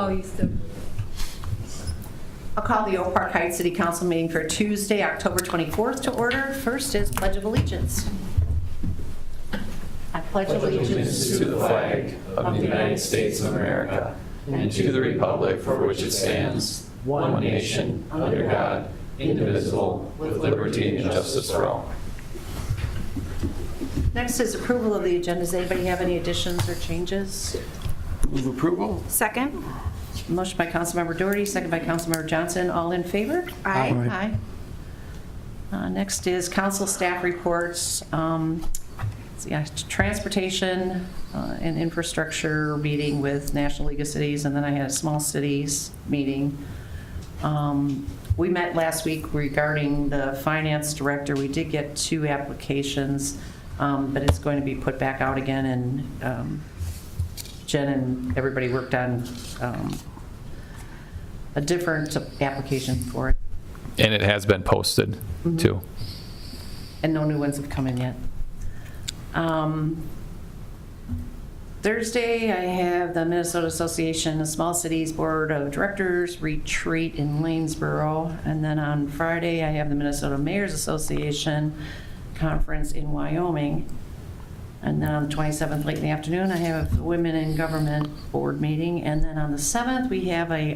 Oh, you still. I'll call the Oak Park Heights City Council meeting for Tuesday, October 24th to order. First is Pledge of Allegiance. I pledge allegiance To the flag of the United States of America and to the republic for which it stands, one nation, under God, indivisible, with liberty and justice for all. Next is approval of the agenda. Does anybody have any additions or changes? Move approval. Second. Motion by Councilmember Doherty, second by Councilmember Johnson. All in favor? Aye. Aye. Next is council staff reports. Transportation and infrastructure meeting with National League of Cities, and then I had a small cities meeting. We met last week regarding the finance director. We did get 2 applications, but it's going to be put back out again, and Jen and everybody worked on a different application for it. And it has been posted, too. And no new ones have come in yet. Thursday, I have the Minnesota Association of Small Cities Board of Directors retreat in Lanesboro. And then on Friday, I have the Minnesota Mayors Association conference in Wyoming. And then on the 27th, late in the afternoon, I have the Women in Government Board meeting. And then on the 7th, we have a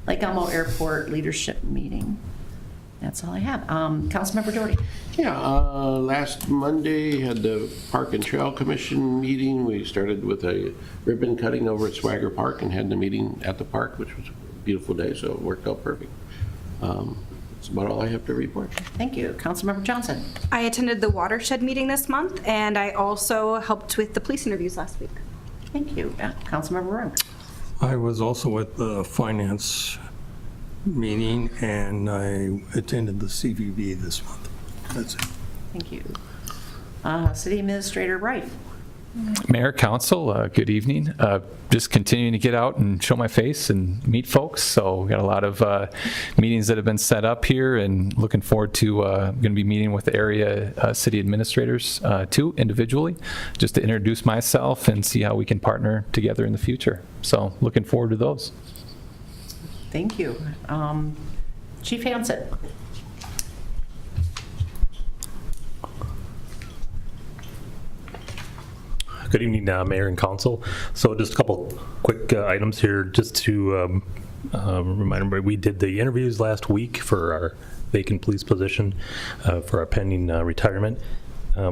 Lake Elmo Airport leadership meeting. That's all I have. Councilmember Doherty. Yeah, last Monday had the Park and Trail Commission meeting. We started with a ribbon cutting over at Swagger Park and had the meeting at the park, which was a beautiful day, so it worked out perfect. That's about all I have to report. Thank you. Councilmember Johnson. I attended the watershed meeting this month, and I also helped with the police interviews last week. Thank you. Councilmember Rowe. I was also at the finance meeting, and I attended the CVB this month. That's it. Thank you. City Administrator Wright. Mayor, Council, good evening. Just continuing to get out and show my face and meet folks. So we got a lot of meetings that have been set up here, and looking forward to going to be meeting with the area city administrators too, individually, just to introduce myself and see how we can partner together in the future. So looking forward to those. Thank you. Chief Hansen. Good evening, Mayor and Council. So just a couple quick items here just to remind everybody, we did the interviews last week for our vacant police position for our pending retirement.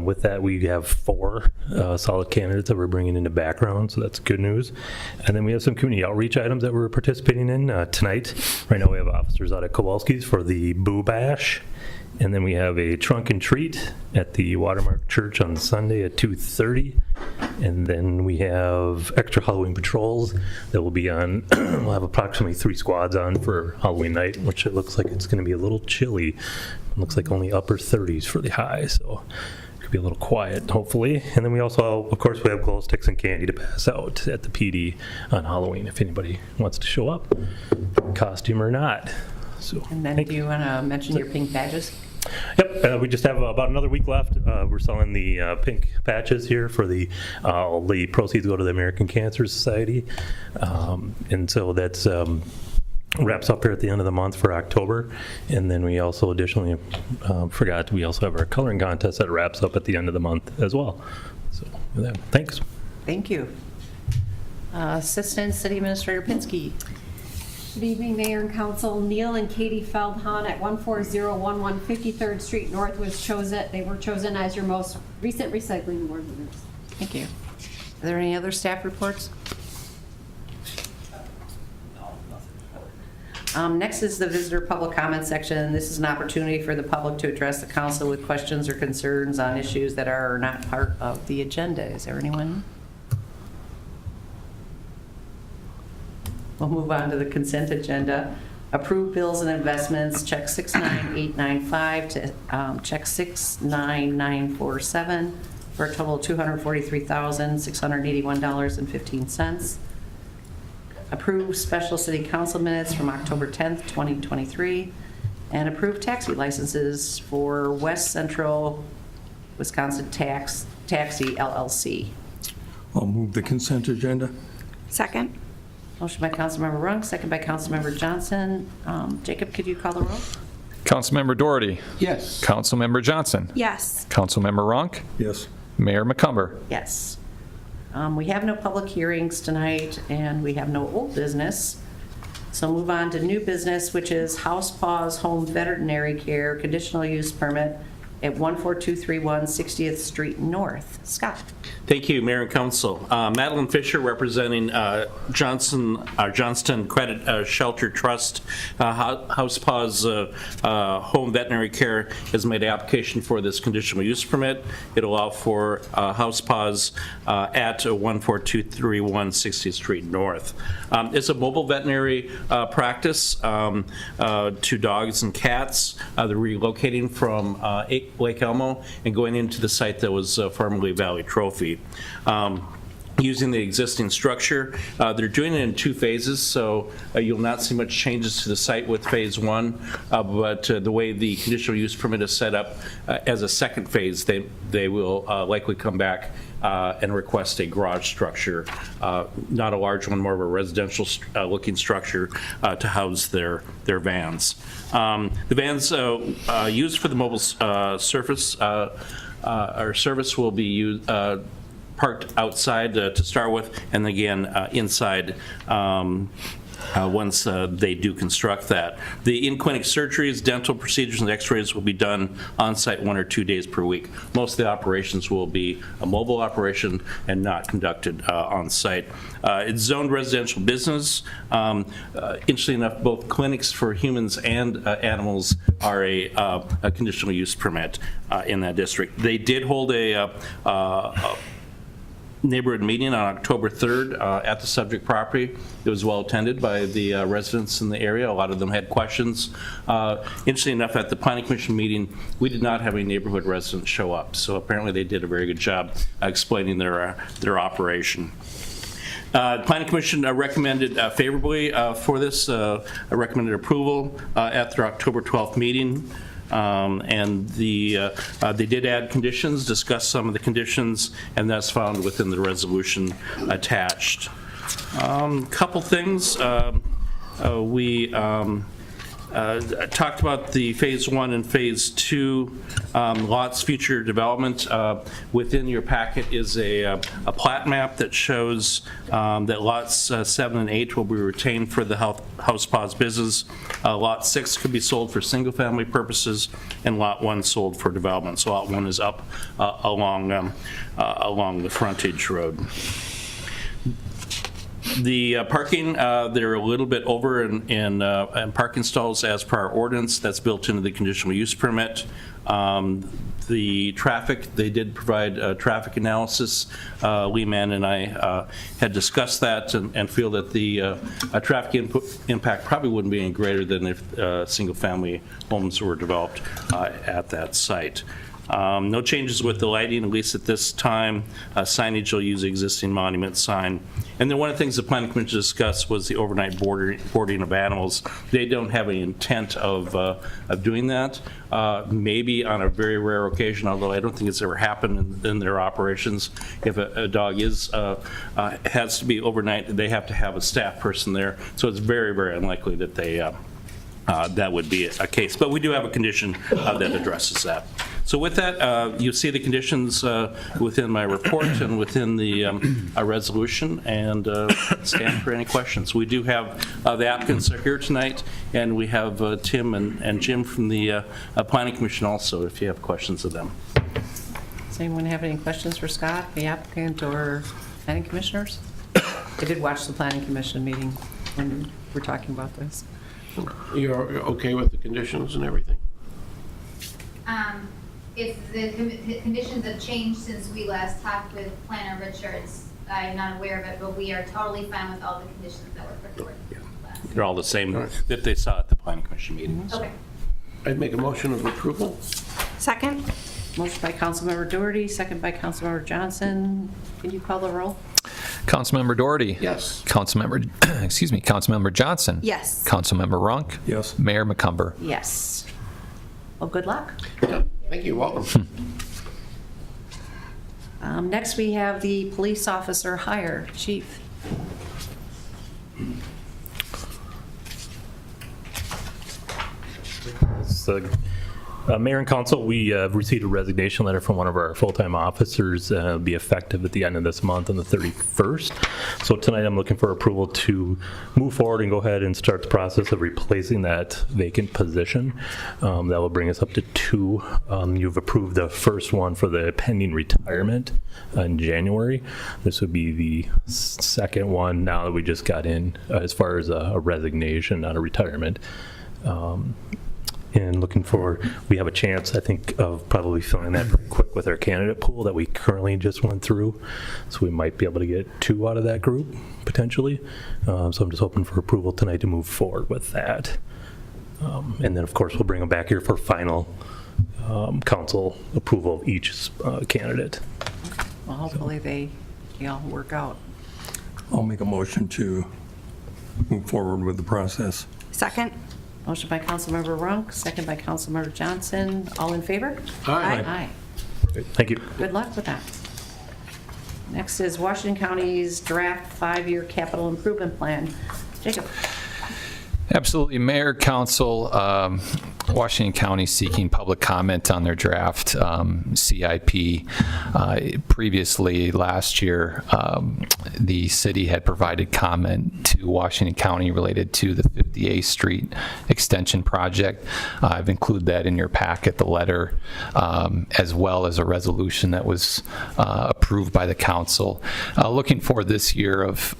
With that, we have 4 solid candidates that we're bringing into background, so that's good news. And then we have some community outreach items that we're participating in tonight. Right now we have officers out at Kowalski's for the Boo Bash. And then we have a trunk and treat at the Watermark Church on Sunday at 2:30. And then we have extra Halloween patrols that will be on. We'll have approximately 3 squads on for Halloween night, which it looks like it's going to be a little chilly. It looks like only upper 30s for the high, so it could be a little quiet, hopefully. And then we also, of course, we have glow sticks and candy to pass out at the PD on Halloween if anybody wants to show up, costume or not. So, And then do you want to mention your pink badges? Yep, we just have about another week left. We're selling the pink patches here for the proceeds go to the American Cancer Society. And so that's wraps up here at the end of the month for October. And then we also additionally forgot, we also have our coloring contest that wraps up at the end of the month as well. So with that, thanks. Thank you. Assistant City Administrator Pinsky. Good evening, Mayor and Council. Neil and Katie Feldhahn at 14011 53rd Street North was chosen. They were chosen as your most recent recycling award winners. Thank you. Are there any other staff reports? Next is the visitor public comment section. This is an opportunity for the public to address the council with questions or concerns on issues that are not part of the agenda. Is there anyone? We'll move on to the consent agenda. Approved bills and investments, check 69895 to check 69947 for a total of $243,681.15. Approved special city council minutes from October 10th, 2023. And approved taxi licenses for West Central Wisconsin Taxi LLC. I'll move the consent agenda. Second. Motion by Councilmember Runk, second by Councilmember Johnson. Jacob, could you call the roll? Councilmember Doherty. Yes. Councilmember Johnson. Yes. Councilmember Ronk. Yes. Mayor McCumber. Yes. We have no public hearings tonight, and we have no old business. So move on to new business, which is House Paws Home Veterinary Care Conditional Use Permit at 14231 60th Street North. Scott? Thank you, Mayor and Council. Madeline Fisher, representing Johnston Credit Shelter Trust. House Paws Home Veterinary Care has made an application for this conditional use permit. It'll allow for House Paws at 14231 60th Street North. It's a mobile veterinary practice to dogs and cats. They're relocating from Lake Elmo and going into the site that was formerly Valley Trophy. Using the existing structure. They're doing it in 2 phases, so you'll not see much changes to the site with phase 1, but the way the conditional use permit is set up as a second phase, they will likely come back and request a garage structure, not a large one, more of a residential looking structure to house their vans. The vans used for the mobile service will be used parked outside to start with, and again inside once they do construct that. The in-clinic surgeries, dental procedures, and x-rays will be done on-site 1 or 2 days per week. Most of the operations will be a mobile operation and not conducted on-site. It's zoned residential business. Interestingly enough, both clinics for humans and animals are a conditional use permit in that district. They did hold a neighborhood meeting on October 3rd at the subject property. It was well attended by the residents in the area. A lot of them had questions. Interestingly enough, at the Planning Commission meeting, we did not have any neighborhood residents show up. So apparently they did a very good job explaining their operation. Planning Commission recommended favorably for this, recommended approval at their October 12th meeting. And they did add conditions, discuss some of the conditions, and that's found within the resolution attached. Couple things. We talked about the phase 1 and phase 2 lots future development. Within your packet is a plat map that shows that lots 7 and 8 will be retained for the House Paws business. Lot 6 could be sold for single family purposes, and lot 1 sold for development. So lot 1 is up along the frontage road. The parking, they're a little bit over in parking stalls as per our ordinance. That's built into the conditional use permit. The traffic, they did provide traffic analysis. Lee Mann and I had discussed that and feel that the traffic impact probably wouldn't be any greater than if single-family homes were developed at that site. No changes with the lighting, at least at this time. Signage will use existing monument sign. And then one of the things the Planning Commission discussed was the overnight boarding of animals. They don't have any intent of doing that. Maybe on a very rare occasion, although I don't think it's ever happened in their operations. If a dog has to be overnight, they have to have a staff person there. So it's very, very unlikely that that would be a case. But we do have a condition that addresses that. So with that, you see the conditions within my report and within the resolution, and stand for any questions. We do have the applicants are here tonight, and we have Tim and Jim from the Planning Commission also, if you have questions of them. Does anyone have any questions for Scott, the applicant, or planning commissioners? I did watch the Planning Commission meeting when we're talking about this. You're okay with the conditions and everything? If the conditions have changed since we last talked with Planner Richards, I'm not aware of it, but we are totally fine with all the conditions that were put forward last. They're all the same that they saw at the Planning Commission meeting. Okay. I'd make a motion of approval. Second? Motion by Councilmember Doherty, second by Councilmember Johnson. Can you call the roll? Councilmember Doherty. Yes. Councilmember Johnson. Yes. Councilmember Ronk. Yes. Mayor McCumber. Yes. Well, good luck. Yeah. Thank you. Welcome. Next, we have the police officer hire. Chief. Mayor and Council, we received a resignation letter from one of our full-time officers. It'll be effective at the end of this month on the 31st. So tonight I'm looking for approval to move forward and go ahead and start the process of replacing that vacant position. That will bring us up to 2. You've approved the first one for the pending retirement in January. This would be the second one now that we just got in as far as a resignation, not a retirement. And looking for, we have a chance, I think, of probably filling that pretty quick with our candidate pool that we currently just went through. So we might be able to get 2 out of that group, potentially. So I'm just hoping for approval tonight to move forward with that. And then, of course, we'll bring them back here for final council approval of each candidate. Well, hopefully they all work out. I'll make a motion to move forward with the process. Second? Motion by Councilmember Runk, second by Councilmember Johnson. All in favor? Aye. Aye. Thank you. Good luck with that. Next is Washington County's draft 5-year capital improvement plan. Jacob. Absolutely. Mayor, Council, Washington County seeking public comment on their draft CIP. Previously, last year, the city had provided comment to Washington County related to the 58th Street extension project. I've included that in your packet, the letter, as well as a resolution that was approved by the council. Looking for this year of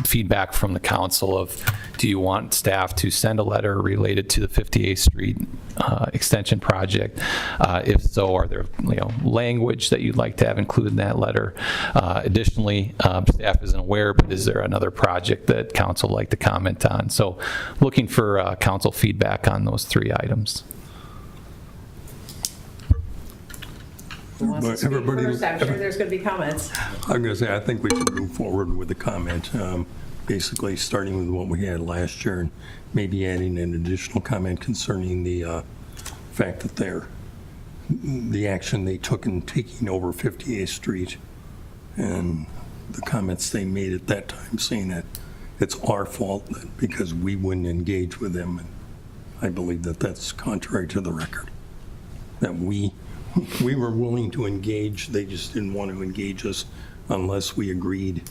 feedback from the council of, do you want staff to send a letter related to the 58th Street extension project? If so, are there language that you'd like to have included in that letter? Additionally, staff isn't aware, but is there another project that council would like to comment on? So looking for council feedback on those 3 items. Who wants to speak first? I'm sure there's going to be comments. I'm going to say, I think we should move forward with the comment, basically starting with what we had last year and maybe adding an additional comment concerning the fact that the action they took in taking over 58th Street and the comments they made at that time saying that it's our fault because we wouldn't engage with them. And I believe that that's contrary to the record, that we were willing to engage, they just didn't want to engage us unless we agreed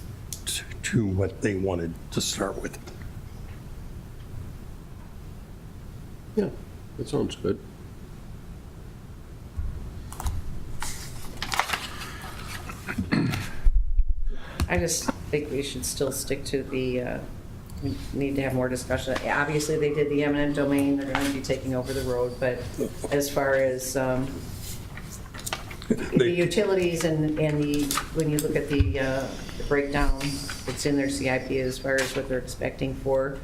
to what they wanted to start with. Yeah, that sounds good. I just think we should still stick to the, we need to have more discussion. Obviously, they did the eminent domain, they're going to be taking over the road, but as far as the utilities and the, when you look at the breakdown, it's in their CIP as far as what they're expecting for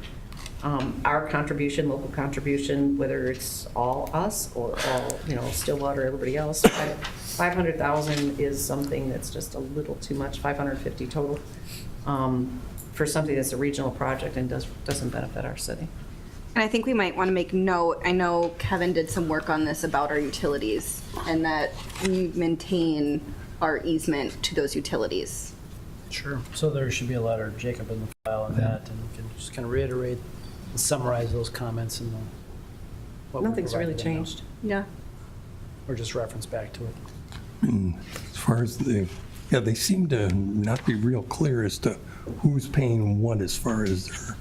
our contribution, local contribution, whether it's all us or all, Stillwater, everybody else. 500,000 is something that's just a little too much, 550 total, for something that's a regional project and doesn't benefit our city. And I think we might want to make note, I know Kevin did some work on this about our utilities and that we maintain our easement to those utilities. Sure. So there should be a letter, Jacob, in the file on that, and we can just kind of reiterate and summarize those comments and what we Nothing's really provided them. changed. Yeah. Or just reference back to it. As far as they seem to not be real clear as to who's paying what as far as their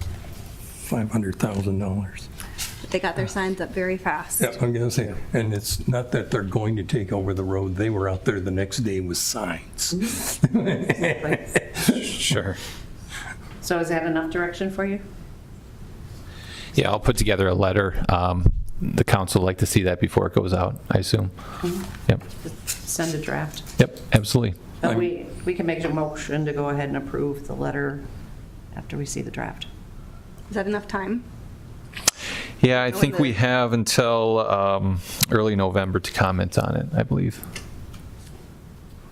$500,000. But they got their signs up very fast. Yeah, I'm going to say, and it's not that they're going to take over the road. They were out there the next day with signs. Sure. So is that enough direction for you? Yeah, I'll put together a letter. The council would like to see that before it goes out, I assume. Yep. Send a draft. Yep, absolutely. But we can make a motion to go ahead and approve the letter after we see the draft. Is that enough time? Yeah, I think we have until early November to comment on it, I believe.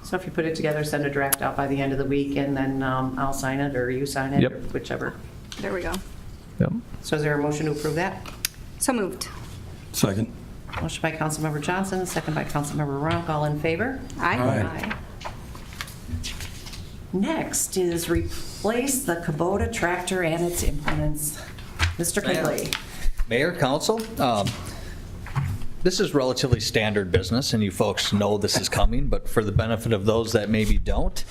So if you put it together, send a draft out by the end of the week, and then I'll sign it, or you sign it, Yep. or whichever. There we go. Yep. So is there a motion to approve that? So moved. Second. Motion by Councilmember Johnson, second by Councilmember Runk. All in favor? Aye. Aye. Next is replace the Kubota tractor and its implements. Mr. Quigley. Mayor, Council, This is relatively standard business, and you folks know this is coming, but for the benefit of those that maybe don't,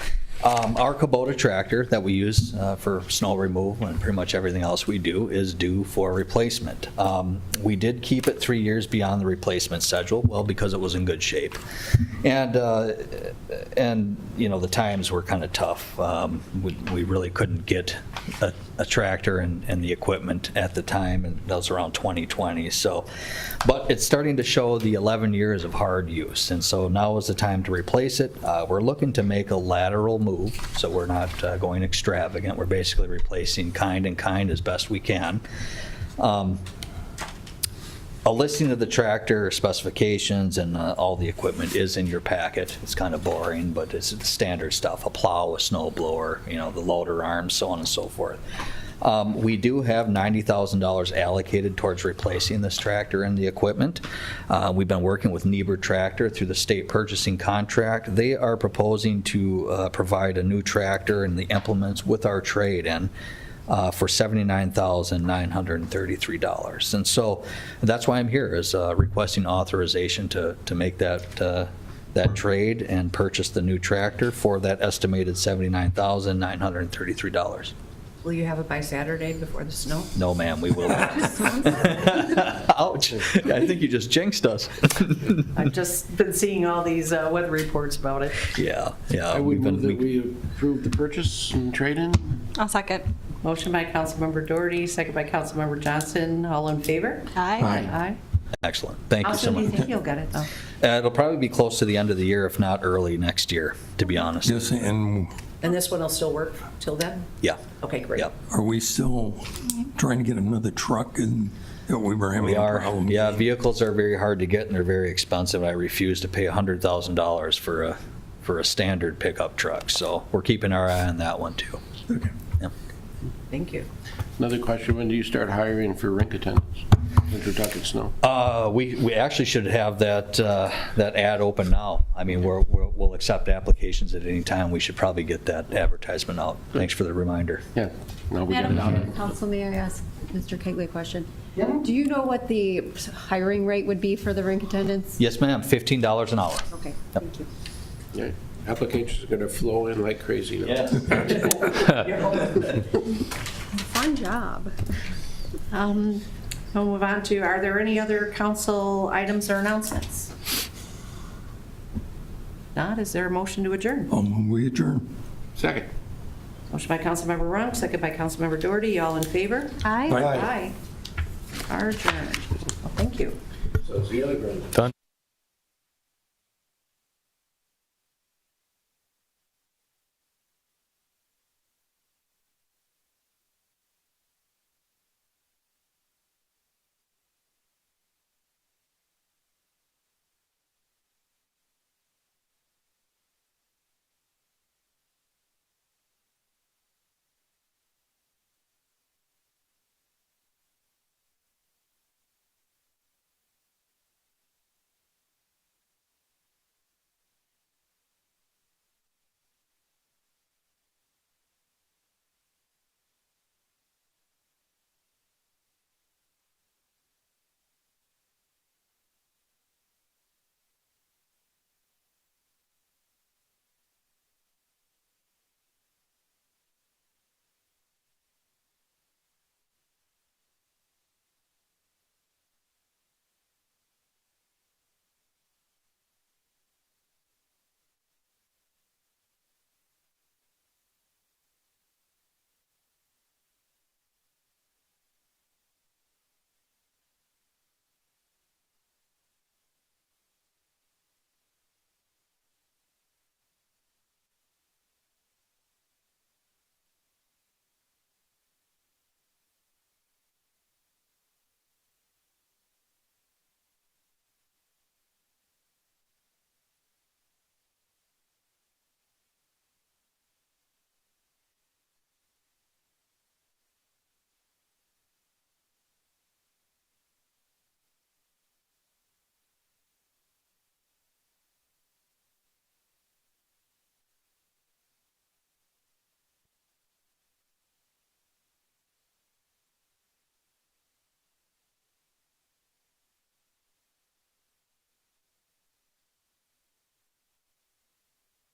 our Kubota tractor that we use for snow removal and pretty much everything else we do is due for replacement. We did keep it 3 years beyond the replacement schedule, well, because it was in good shape. And you know, the times were kind of tough. We really couldn't get a tractor and the equipment at the time, and that was around 2020. So, but it's starting to show the 11 years of hard use, and so now is the time to replace it. We're looking to make a lateral move, so we're not going extravagant. We're basically replacing kind and kind as best we can. A listing of the tractor specifications and all the equipment is in your packet. It's kind of boring, but it's standard stuff: a plow, a snow blower, you know, the loader arms, so on and so forth. We do have $90,000 allocated towards replacing this tractor and the equipment. We've been working with Niebuhr Tractor through the state purchasing contract. They are proposing to provide a new tractor and the implements with our trade-in for $79,933. And so that's why I'm here, is requesting authorization to make that trade and purchase the new tractor for that estimated $79,933. Will you have it by Saturday before the snow? No, ma'am, we will not. Ouch. I think you just jinxed us. I've just been seeing all these weather reports about it. Yeah. I would move that we approve the purchase and trade-in. I'll second. Motion by Councilmember Doherty, second by Councilmember Johnson. All in favor? Aye. Aye. Excellent. Thank How you so soon do you much. think you'll get it, though? It'll probably be close to the end of the year, if not early next year, to be honest. Yes, and And this one will still work till then? Yeah. Okay, great. Yep. are we still trying to get another truck, and we were having We a are. problem? Yeah, vehicles are very hard to get and they're very expensive. I refuse to pay $100,000 for a standard pickup truck. So we're keeping our eye on that one too. Okay. Yep. Thank you. Another question, when do you start hiring for rink attendants? Since we're talking snow. We actually should have that ad open now. I mean, we'll accept applications at any time. We should probably get that advertisement out. Thanks for the reminder. Yeah, now we got it Madam out. Chair, Council, may I ask Mr. Kegley a question? Do you know what the hiring rate would be for the rink attendants? Yes, ma'am, $15 an hour. Okay, thank you. Yeah, applications are going to flow in like crazy now. Fun job. We'll move on to, are there any other council items or announcements? Not, is there a motion to adjourn? We adjourn. Second. Motion by Councilmember Runk, second by Councilmember Doherty. All in favor? Aye. Aye. Are adjourned. Well, thank you. So it's the other girl. Done.